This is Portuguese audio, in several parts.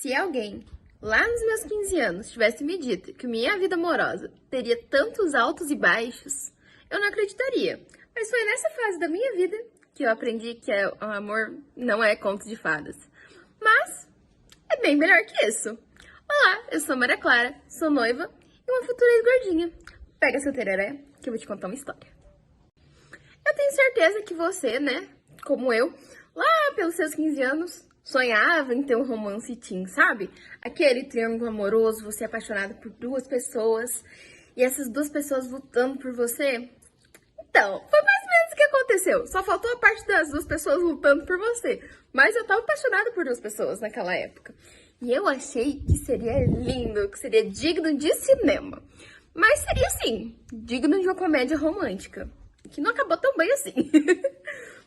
Se alguém, lá nos meus 15 anos, tivesse me dito que minha vida amorosa teria tantos altos e baixos, eu não acreditaria. Mas foi nessa fase da minha vida que eu aprendi que o amor não é conto de fadas. Mas é bem melhor que isso. Olá, eu sou Maria Clara, sou noiva e uma futura ex-gordinha. Pega seu tereré que eu vou te contar uma história. Eu tenho certeza que você, né, como eu, lá pelos seus 15 anos, sonhava em ter um romance teen, sabe? Aquele triângulo amoroso, você é apaixonado por duas pessoas e essas duas pessoas lutando por você. Então, foi mais ou menos o que aconteceu. Só faltou a parte das duas pessoas lutando por você. Mas eu tava apaixonada por duas pessoas naquela época. E eu achei que seria lindo, que seria digno de cinema. Mas seria, sim, digno de uma comédia romântica. Que não acabou tão bem assim.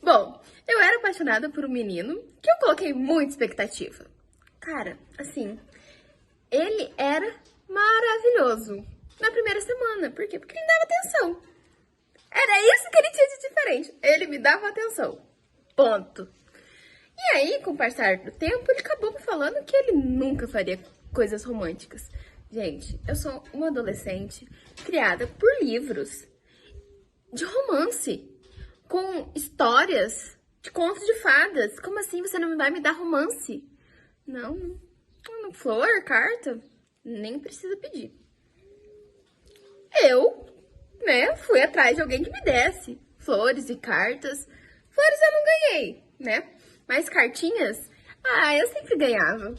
Bom, eu era apaixonada por um menino que eu coloquei muita expectativa. Cara, assim, ele era maravilhoso na primeira semana. Por quê? Porque ele me dava atenção. Era isso que ele tinha de diferente. Ele me dava atenção. Ponto. E aí, com o passar do tempo, ele acabou me falando que ele nunca faria coisas românticas. Gente, eu sou uma adolescente criada por livros de romance, com histórias de contos de fadas. Como assim você não vai me dar romance? Não, flor, carta, nem precisa pedir. Eu, né, fui atrás de alguém que me desse flores e cartas. Flores eu não ganhei, né? Mas cartinhas, eu sempre ganhava.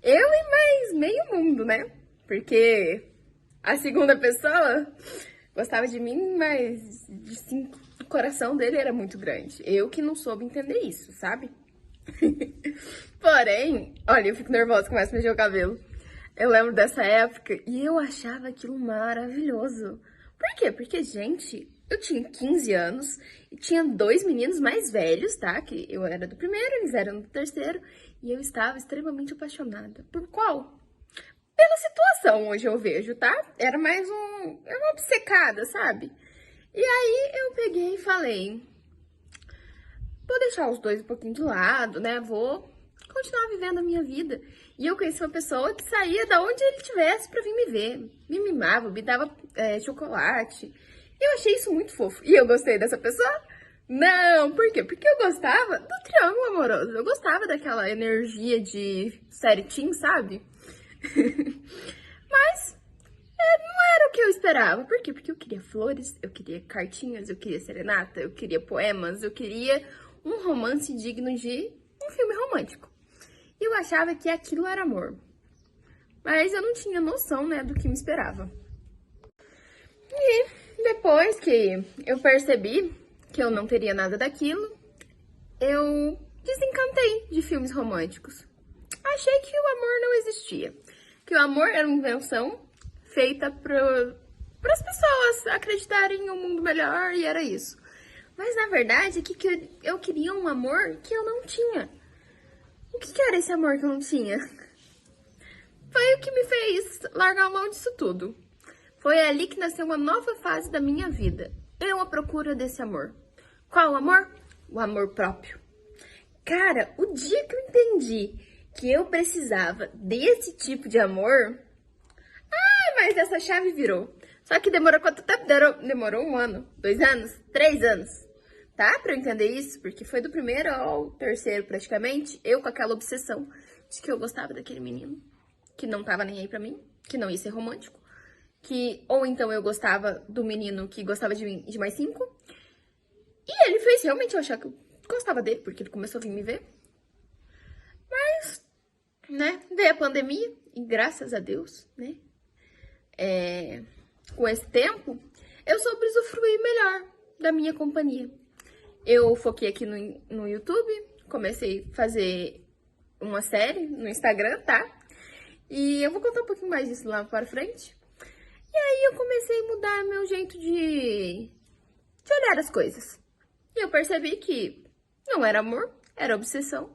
Eu e mais meio mundo, né? Porque a segunda pessoa gostava de mim, mas o coração dele era muito grande. Eu que não soube entender isso, sabe? Porém, olha, eu fico nervosa, começo a mexer o cabelo. Eu lembro dessa época e eu achava aquilo maravilhoso. Por quê? Porque, gente, eu tinha 15 anos e tinha dois meninos mais velhos, tá? Que eu era do primeiro, eles eram do terceiro. E eu estava extremamente apaixonada. Por qual? Pela situação, hoje eu vejo, tá? Era mais uma obcecada, sabe? E aí eu peguei e falei, vou deixar os dois um pouquinho de lado, né? Vou continuar vivendo a minha vida. E eu conheci uma pessoa que saía da onde ele estivesse pra vir me ver. Me mimava, me dava chocolate. E eu achei isso muito fofo. E eu gostei dessa pessoa? Não, por quê? Porque eu gostava do triângulo amoroso. Eu gostava daquela energia de série teen, sabe? Mas não era o que eu esperava. Por quê? Porque eu queria flores, eu queria cartinhas, eu queria serenata, eu queria poemas, eu queria um romance digno de um filme romântico. E eu achava que aquilo era amor. Mas eu não tinha noção, né, do que me esperava. E depois que eu percebi que eu não teria nada daquilo, eu desencantei de filmes românticos. Achei que o amor não existia. Que o amor era uma invenção feita para as pessoas acreditarem em um mundo melhor e era isso. Mas na verdade é que eu queria um amor que eu não tinha. O que era esse amor que eu não tinha? Foi o que me fez largar a mão disso tudo. Foi ali que nasceu uma nova fase da minha vida. Eu à procura desse amor. Qual o amor? O amor próprio. Cara, o dia que eu entendi que eu precisava desse tipo de amor, mas essa chave virou. Só que demorou quanto tempo? Demorou 1 ano, 2 anos, 3 anos, tá? Pra eu entender isso, porque foi do primeiro ao terceiro praticamente, eu com aquela obsessão de que eu gostava daquele menino, que não tava nem aí pra mim, que não ia ser romântico, que ou então eu gostava do menino que gostava de mim de mais 5, e ele fez realmente eu achar que eu gostava dele, porque ele começou a vir me ver. Mas, né, veio a pandemia, e graças a Deus, né, com esse tempo, eu soube usufruir melhor da minha companhia. Eu foquei aqui no YouTube, comecei a fazer uma série no Instagram, tá? E eu vou contar um pouquinho mais disso lá para frente. E aí eu comecei a mudar meu jeito de olhar as coisas. E eu percebi que não era amor, era obsessão.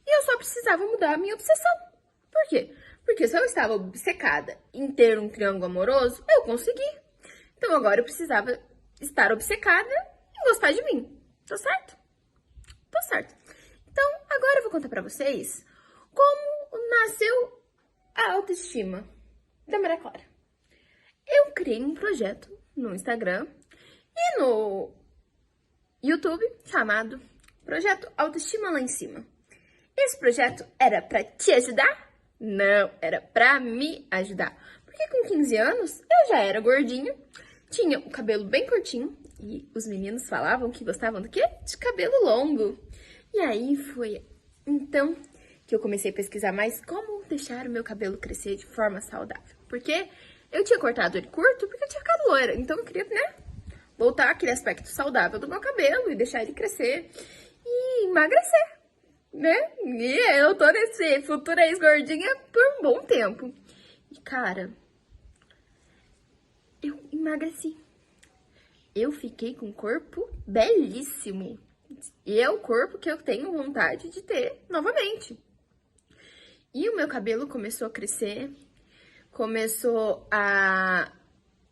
E eu só precisava mudar a minha obsessão. Por quê? Porque se eu estava obcecada em ter um triângulo amoroso, eu consegui. Então agora eu precisava estar obcecada em gostar de mim. Tá certo? Tá certo. Então agora eu vou contar pra vocês como nasceu autoestima da Maria Clara. Eu criei um projeto no Instagram e no YouTube chamado Projeto Autoestima Lá em Cima. Esse projeto era pra te ajudar? Não, era pra me ajudar. Porque com 15 anos eu já era gordinha, tinha o cabelo bem curtinho e os meninos falavam que gostavam do quê? De cabelo longo. E aí foi então que eu comecei a pesquisar mais como deixar o meu cabelo crescer de forma saudável. Porque eu tinha cortado ele curto porque eu tinha ficado loira. Então eu queria, né, voltar aquele aspecto saudável do meu cabelo e deixar ele crescer e emagrecer, né? E eu tô nesse futura ex-gordinha por um bom tempo. E, cara, eu emagreci. Eu fiquei com um corpo belíssimo. E é o corpo que eu tenho vontade de ter novamente. E o meu cabelo começou a crescer, começou a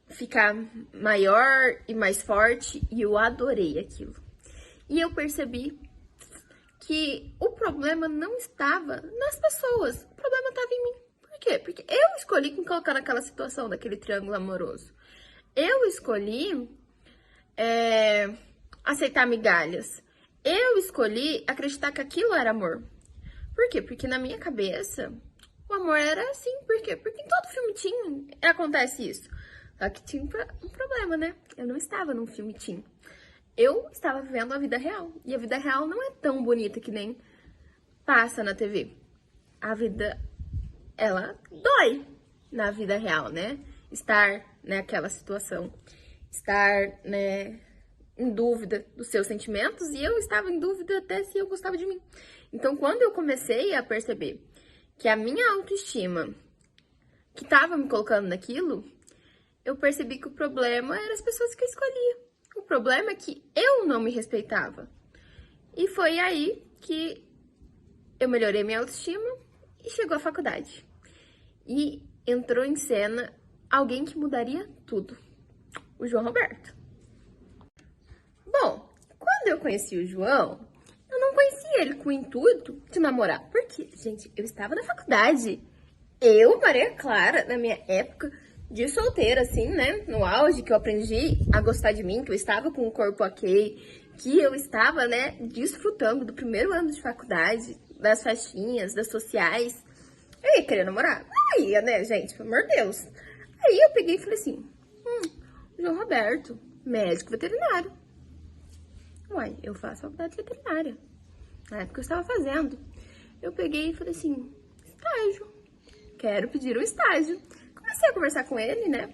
ficar maior e mais forte, e eu adorei aquilo. E eu percebi que o problema não estava nas pessoas, o problema estava em mim. Por quê? Porque eu escolhi me colocar naquela situação, daquele triângulo amoroso. Eu escolhi aceitar migalhas. Eu escolhi acreditar que aquilo era amor. Por quê? Porque na minha cabeça, o amor era assim. Por quê? Porque em todo filme teen acontece isso. Só que tinha um problema, né? Eu não estava num filme teen. Eu estava vivendo a vida real. E a vida real não é tão bonita que nem passa na TV. A vida, ela dói na vida real, né? Estar naquela situação. Estar, né, em dúvida dos seus sentimentos. E eu estava em dúvida até se eu gostava de mim. Então, quando eu comecei a perceber que a minha autoestima, que estava me colocando naquilo, eu percebi que o problema eram as pessoas que eu escolhia. O problema é que eu não me respeitava. E foi aí que eu melhorei minha autoestima e chegou a faculdade. E entrou em cena alguém que mudaria tudo. O João Roberto. Bom, quando eu conheci o João, eu não conhecia ele com o intuito de namorar. Porque, gente, eu estava na faculdade. Eu, Maria Clara, na minha época de solteira, assim, né? No auge, que eu aprendi a gostar de mim, que eu estava com o corpo ok, que eu estava, né, desfrutando do primeiro ano de faculdade, das festinhas, das sociais. Eu ia querer namorar? Não ia, né, gente? Pelo amor de Deus. Aí eu peguei e falei assim, João Roberto, médico veterinário. Uai, eu faço faculdade veterinária. Na época eu estava fazendo. Eu peguei e falei assim, estágio. Quero pedir um estágio. Comecei a conversar com ele, né?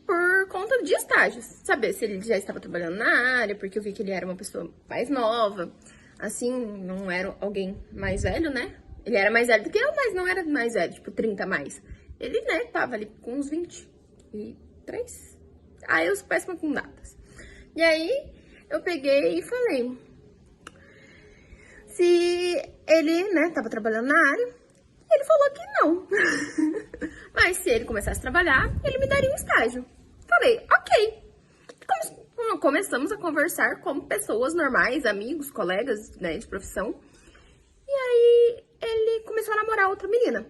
Por conta de estágios. Saber se ele já estava trabalhando na área, porque eu vi que ele era uma pessoa mais nova. Assim, não era alguém mais velho, né? Ele era mais velho do que eu, mas não era mais velho, tipo 30 a mais. Ele, né, tava ali com uns 23. Ah, eu sou péssima com datas. E aí, eu peguei e falei se ele, né, tava trabalhando na área. Ele falou que não. Mas se ele começasse a trabalhar, ele me daria um estágio. Falei, ok. Começamos a conversar como pessoas normais, amigos, colegas, né, de profissão. E aí, ele começou a namorar outra menina.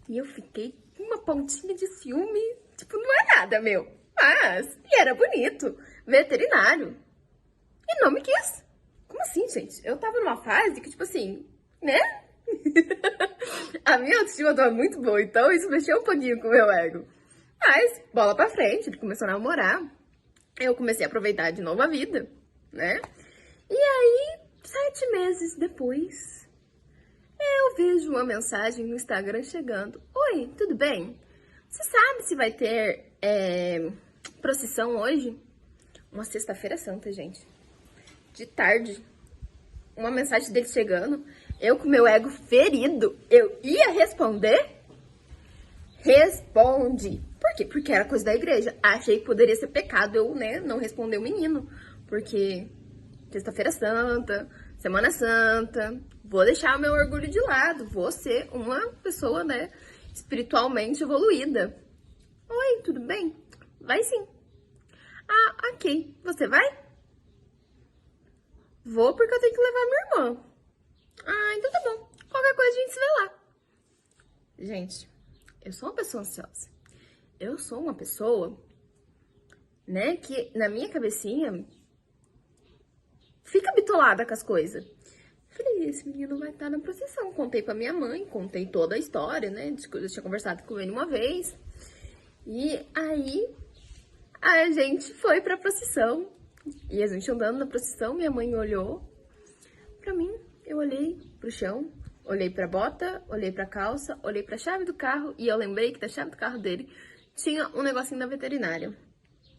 E eu fiquei com uma pontinha de ciúme. Tipo, não é nada, meu. Mas, e era bonito. Veterinário. E não me quis. Como assim, gente? Eu tava numa fase que, tipo assim, né? A minha autoestima tava muito boa, então isso mexeu um pouquinho com o meu ego. Mas, bola pra frente, ele começou a namorar. Eu comecei a aproveitar de novo a vida, né? E aí, 7 meses depois, eu vejo uma mensagem no Instagram chegando. Oi, tudo bem? Você sabe se vai ter procissão hoje? Uma sexta-feira santa, gente. De tarde. Uma mensagem dele chegando. Eu com meu ego ferido. Eu ia responder? Responde. Por quê? Porque era coisa da igreja. Achei que poderia ser pecado eu, né, não responder o menino. Porque sexta-feira santa, semana santa, vou deixar o meu orgulho de lado. Vou ser uma pessoa, né, espiritualmente evoluída. Oi, tudo bem? Vai sim. Ah, ok. Você vai? Vou porque eu tenho que levar minha irmã. Ah, então tá bom. Qualquer coisa a gente se vê lá. Gente, Eu sou uma pessoa ansiosa. Eu sou uma pessoa, né, que na minha cabecinha fica bitolada com as coisas. Falei, esse menino vai estar na procissão. Contei pra minha mãe, contei toda a história, né? Eu tinha conversado com ele uma vez. E aí, a gente foi pra procissão. E a gente andando na procissão, minha mãe olhou pra mim. Eu olhei pro chão, olhei pra bota, olhei pra calça, olhei pra chave do carro. E eu lembrei que da chave do carro dele tinha um negocinho da veterinária.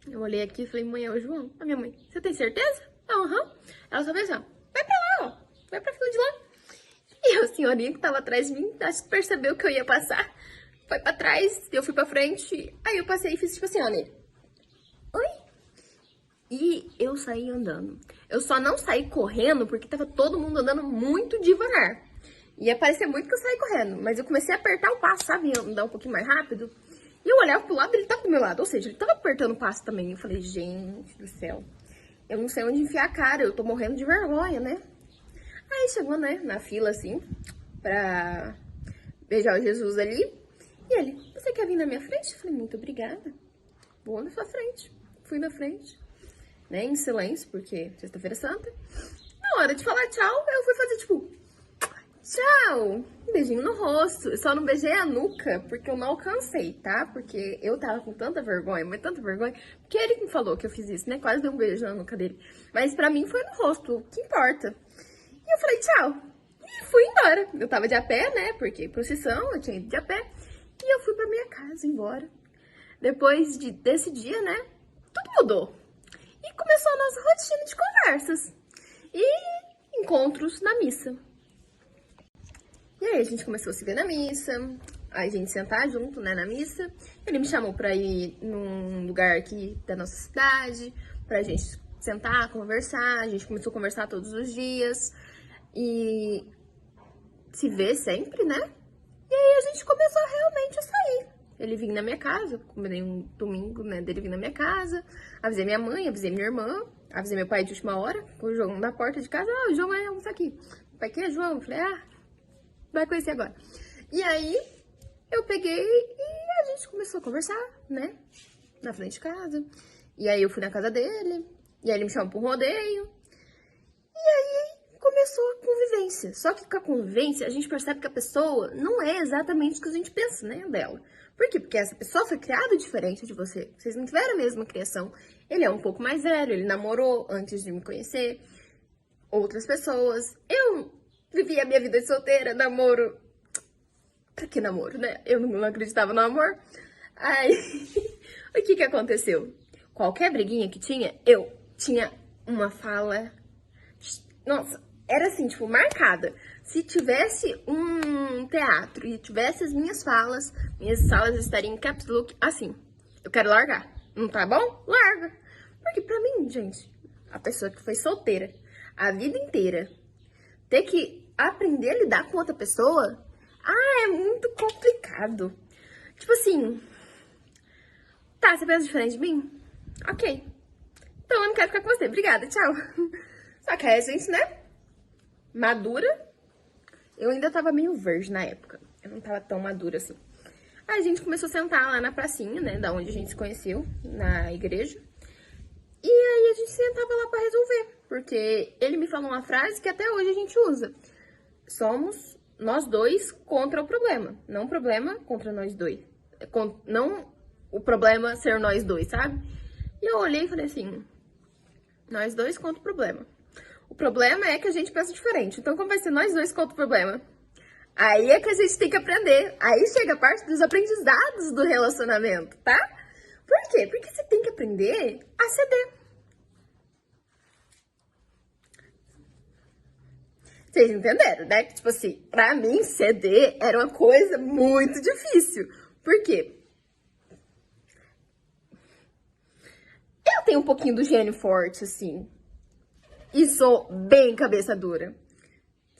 Eu olhei aqui e falei, mãe, é o João. A minha mãe, você tem certeza? Aham. Ela só fez assim, ó, vai pra lá, ó. Vai pra fila de lá. E a senhorinha que tava atrás de mim, acho que percebeu que eu ia passar. Foi pra trás, eu fui pra frente. Aí eu passei e fiz tipo assim, ó, nele. Oi? E eu saí andando. Eu só não saí correndo porque tava todo mundo andando muito devagar. Ia parecer muito que eu saí correndo. Mas eu comecei a apertar o passo, sabe? Andar um pouquinho mais rápido. E eu olhava pro lado e ele tava do meu lado. Ou seja, ele tava apertando o passo também. Eu falei, gente do céu. Eu não sei onde enfiar a cara. Eu tô morrendo de vergonha, né? Aí chegou, né, na fila, assim, pra beijar o Jesus ali. E ele, você quer vir na minha frente? Eu falei, muito obrigada. Vou na sua frente. Fui na frente, né, em silêncio, porque sexta-feira santa. Na hora de falar tchau, eu fui fazer, tipo, tchau. Um beijinho no rosto. Eu só não beijei a nuca, porque eu não alcancei, tá? Porque eu tava com tanta vergonha, mas tanta vergonha. Porque ele me falou que eu fiz isso, né? Quase dei um beijo na nuca dele. Mas pra mim foi no rosto, o que importa. E eu falei, tchau. E fui embora. Eu tava de a pé, né? Porque procissão, eu tinha ido de a pé. E eu fui pra minha casa, embora. Depois desse dia, né? Tudo mudou. E começou a nossa rotina de conversas. E encontros na missa. E aí a gente começou a se ver na missa. A gente sentar junto, né, na missa. Ele me chamou pra ir num lugar aqui da nossa cidade. Pra gente sentar, conversar. A gente começou a conversar todos os dias. E se vê sempre, né? E aí a gente começou realmente a sair. Ele vinha na minha casa, combinei um domingo, né, dele vir na minha casa. Avisei minha mãe, avisei minha irmã, avisei meu pai de última hora, com o João na porta de casa. Ah, o João vai almoçar aqui. O pai, quem é João? Eu falei, vai conhecer agora. E aí eu peguei e a gente começou a conversar, né? Na frente de casa. E aí eu fui na casa dele, e aí ele me chamou pra um rodeio. E aí começou a convivência. Só que com a convivência, a gente percebe que a pessoa não é exatamente o que a gente pensa, né, dela. Por quê? Porque essa pessoa foi criada diferente de você. Vocês não tiveram a mesma criação. Ele é um pouco mais velho, ele namorou antes de me conhecer outras pessoas. Eu vivi a minha vida de solteira, namoro. Pra que namoro, né? Eu não acreditava no amor. Aí, o que aconteceu? Qualquer briguinha que tinha, eu tinha uma fala. Nossa, era assim, tipo, marcada. Se tivesse um teatro e tivesse as minhas falas estariam em caps look assim. Eu quero largar. Não tá bom? Larga. Porque pra mim, gente, a pessoa que foi solteira a vida inteira, ter que aprender a lidar com outra pessoa, é muito complicado. Tipo assim, tá, você pensa diferente de mim? Ok. Então eu não quero ficar com você. Obrigada, tchau. Só que aí a gente, né, madura. Eu ainda tava meio virgem na época. Eu não tava tão madura assim. Aí a gente começou a sentar lá na pracinha, né, da onde a gente se conheceu, na igreja. E aí a gente sentava lá pra resolver. Porque ele me falou uma frase que até hoje a gente usa. Somos nós dois contra o problema. Não o problema contra nós dois. Não o problema ser nós dois, sabe? E eu olhei e falei assim, nós dois contra o problema. O problema é que a gente pensa diferente. Então, como vai ser nós dois contra o problema? Aí é que a gente tem que aprender. Aí chega a parte dos aprendizados do relacionamento, tá? Por quê? Porque você tem que aprender a ceder. Vocês entenderam, né? Tipo assim, pra mim, ceder era uma coisa muito difícil. Por quê? Eu tenho um pouquinho do gênio forte, assim. E sou bem cabeça dura.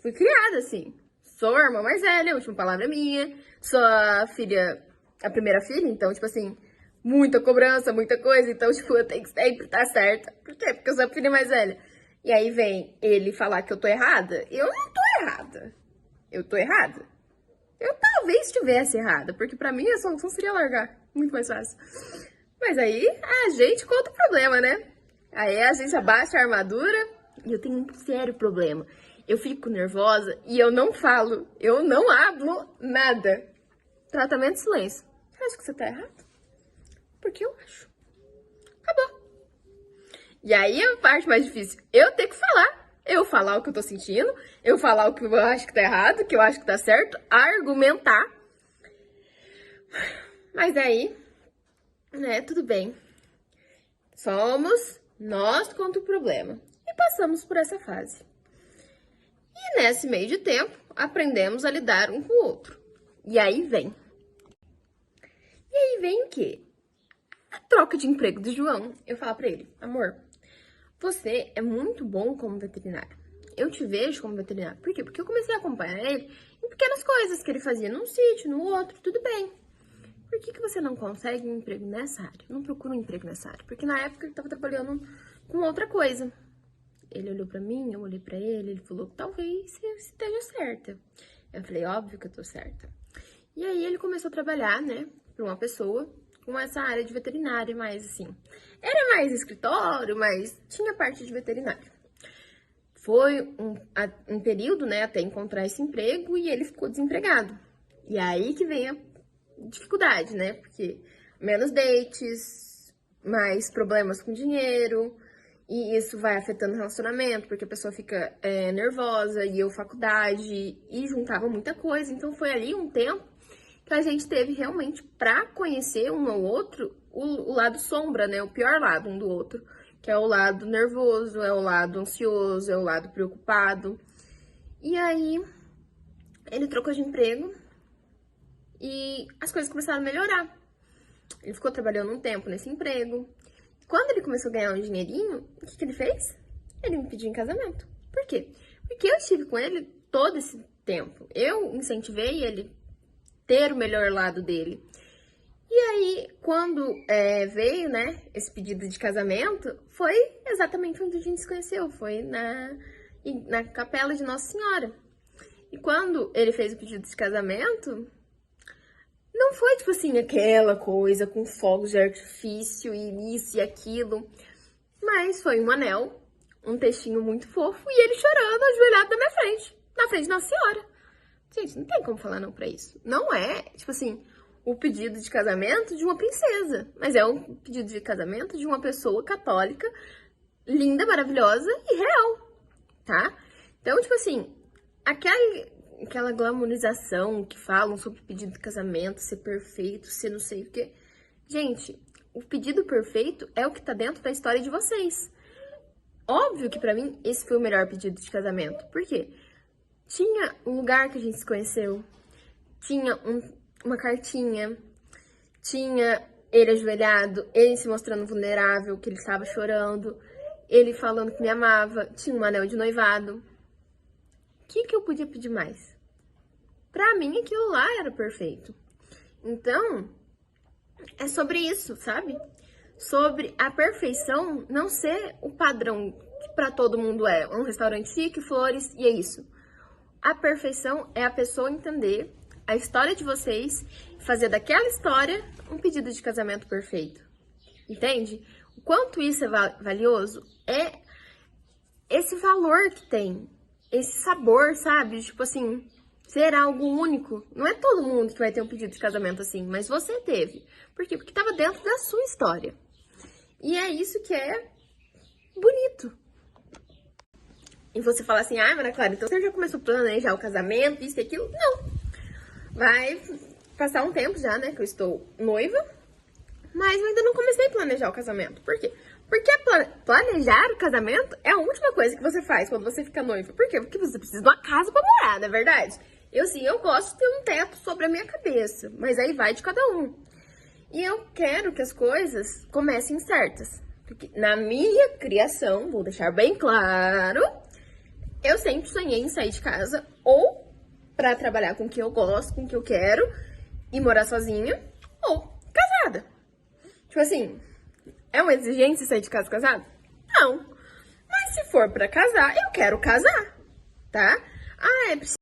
Fui criada assim. Sou a irmã mais velha, a última palavra é minha. Sou a filha, a primeira filha, então, tipo assim, muita cobrança, muita coisa. Então, tipo, eu tenho que sempre estar certa. Por quê? Porque eu sou a filha mais velha. E aí vem ele falar que eu tô errada. Eu não tô errada. Eu tô errada? Eu talvez estivesse errada, porque pra mim a solução seria largar, muito mais fácil. Mas aí a gente conta o problema, né? Aí a gente abaixa a armadura e eu tenho um sério problema. Eu fico nervosa e eu não falo, eu não hablo nada. Tratamento de silêncio. Você acha que você tá errado? Porque eu acho. Acabou. E aí a parte mais difícil, eu ter que falar. Eu falar o que eu tô sentindo, eu falar o que eu acho que tá errado, o que eu acho que tá certo, argumentar. Mas aí, né, tudo bem. Somos nós contra o problema. E passamos por essa fase. E nesse meio de tempo, aprendemos a lidar um com o outro. E aí vem. E aí vem o quê? A troca de emprego do João. Eu falo pra ele, amor, você é muito bom como veterinário. Eu te vejo como veterinário. Por quê? Porque eu comecei a acompanhar ele em pequenas coisas que ele fazia num sítio, no outro, tudo bem. Por que você não consegue um emprego nessa área? Não procura um emprego nessa área? Porque na época ele estava trabalhando com outra coisa. Ele olhou pra mim, eu olhei pra ele, ele falou, talvez você esteja certa. Eu falei, óbvio que eu tô certa. E aí ele começou a trabalhar, né, pra uma pessoa com essa área de veterinária, mas assim, era mais escritório, mas tinha parte de veterinário. Foi um período, né, até encontrar esse emprego e ele ficou desempregado. E aí que vem a dificuldade, né, porque menos dates, mais problemas com dinheiro, e isso vai afetando o relacionamento, porque a pessoa fica nervosa, e eu faculdade, e juntava muita coisa. Então foi ali um tempo que a gente teve realmente pra conhecer um ao outro o lado sombra, né? O pior lado um do outro, que é o lado nervoso, é o lado ansioso, é o lado preocupado. E aí ele trocou de emprego e as coisas começaram a melhorar. Ele ficou trabalhando um tempo nesse emprego. Quando ele começou a ganhar um dinheirinho, o que ele fez? Ele me pediu em casamento. Por quê? Porque eu estive com ele todo esse tempo. Eu incentivei ele ter o melhor lado dele. E aí, quando veio, né, esse pedido de casamento, foi exatamente onde a gente se conheceu. Foi na capela de Nossa Senhora. E quando ele fez o pedido de casamento, não foi, tipo assim, aquela coisa com fogos de artifício e isso e aquilo. Mas foi um anel, um textinho muito fofo e ele chorando, ajoelhado na frente de Nossa Senhora. Gente, não tem como falar não pra isso. Não é, tipo assim, o pedido de casamento de uma princesa. Mas é um pedido de casamento de uma pessoa católica, linda, maravilhosa e real, tá? Então, tipo assim, aquela glamorização que falam sobre pedido de casamento, ser perfeito, ser não sei o quê. Gente, o pedido perfeito é o que tá dentro da história de vocês. Óbvio que pra mim esse foi o melhor pedido de casamento. Por quê? Tinha um lugar que a gente se conheceu, tinha uma cartinha, tinha ele ajoelhado, ele se mostrando vulnerável, que ele estava chorando, ele falando que me amava, tinha um anel de noivado. O que eu podia pedir mais? Pra mim, aquilo lá era perfeito. Então, é sobre isso, sabe? Sobre a perfeição não ser o padrão que pra todo mundo é. Um restaurante chique, flores, e é isso. A perfeição é a pessoa entender a história de vocês e fazer daquela história um pedido de casamento perfeito. Entende? O quanto isso é valioso é esse valor que tem. Esse sabor, sabe? Tipo assim, ser algo único. Não é todo mundo que vai ter um pedido de casamento assim, mas você teve. Por quê? Porque estava dentro da sua história. E é isso que é bonito. E você fala assim, Maria Clara, então você já começou a planejar o casamento, isso e aquilo? Não. Vai passar um tempo já, né, que eu estou noiva, mas eu ainda não comecei a planejar o casamento. Por quê? Porque planejar o casamento é a última coisa que você faz quando você fica noiva. Por quê? Porque você precisa de uma casa pra morar, não é verdade? Eu gosto de ter um teto sobre a minha cabeça, mas aí vai de cada um. E eu quero que as coisas comecem certas. Porque na minha criação, vou deixar bem claro, eu sempre sonhei em sair de casa ou pra trabalhar com o que eu gosto, com o que eu quero e morar sozinha, ou casada. Tipo assim, é uma exigência sair de casa casada? Não. Mas se for pra casar, eu quero casar, tá? É preciso